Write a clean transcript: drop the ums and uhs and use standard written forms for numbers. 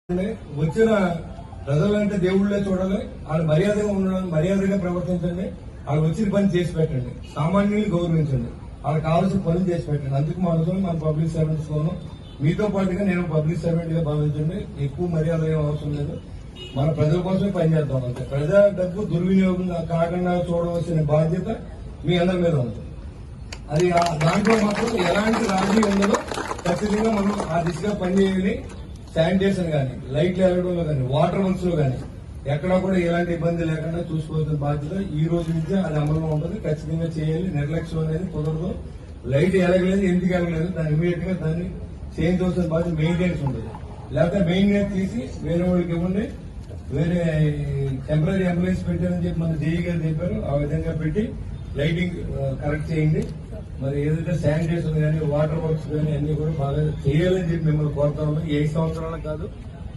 వచ్చిన ప్రజలంటే దేవుళ్ళే చూడాలి. వాళ్ళు మర్యాదగా ఉండడం, మర్యాదగా ప్రవర్తించండి. వాళ్ళు వచ్చిన పని చేసి పెట్టండి. సామాన్యులు గౌరవించండి. వాళ్ళకి కావాల్సిన పనులు చేసి పెట్టండి. అందుకు మా అనుకుని మన పబ్లిక్ సర్వెంట్స్ లోను మీతో పాటుగా నేను పబ్లిక్ సర్వెంట్ గా భావించండి. ఎక్కువ మర్యాద ఏం అవసరం లేదు. మన ప్రజల కోసమే పనిచేద్దాం. అంతే. ప్రజా డబ్బు దుర్వినియోగం కాకుండా చూడవలసిన బాధ్యత మీ అందరి మీద ఉంది. అది దాంట్లో మాత్రం ఎలాంటి రాజీ ఉండదో ఖచ్చితంగా మనం ఆ దిశగా పనిచేయాలి. శానిటేషన్ కానీ, లైట్లు వెలగడంలో కానీ, వాటర్ వర్క్స్ లో కానీ ఎక్కడా కూడా ఎలాంటి ఇబ్బంది లేకుండా చూసుకోవాల్సిన బాధ్యత ఈ రోజు నుంచి అది అమలులో ఉంటుంది. ఖచ్చితంగా చేయాలి. నిర్లక్ష్యం అనేది కుదరదు. లైట్ ఎలగలేదు, ఎందుకు ఎలగలేదు, దాన్ని ఇమీడియట్ గా దాన్ని చేయించవలసిన బాధ్యత మెయింటెనెన్స్ ఉంటుంది. లేకపోతే మెయింటెనెన్స్ తీసి వేరే వాళ్ళకి ఇవ్వండి. వేరే టెంపరీ అంబులెన్స్ పెట్టారని చెప్పి మన జేఈ గారు చెప్పారు. ఆ విధంగా పెట్టి లైటింగ్ కరెక్ట్ చేయండి. మరి ఏదైతే శానిటేషన్ కానీ, వాటర్ వర్క్స్ కానీ అన్ని కూడా బాగా చేయాలని చెప్పి మిమ్మల్ని కోరుతా ఉన్నాం. 8 సంవత్సరాలు కాదు,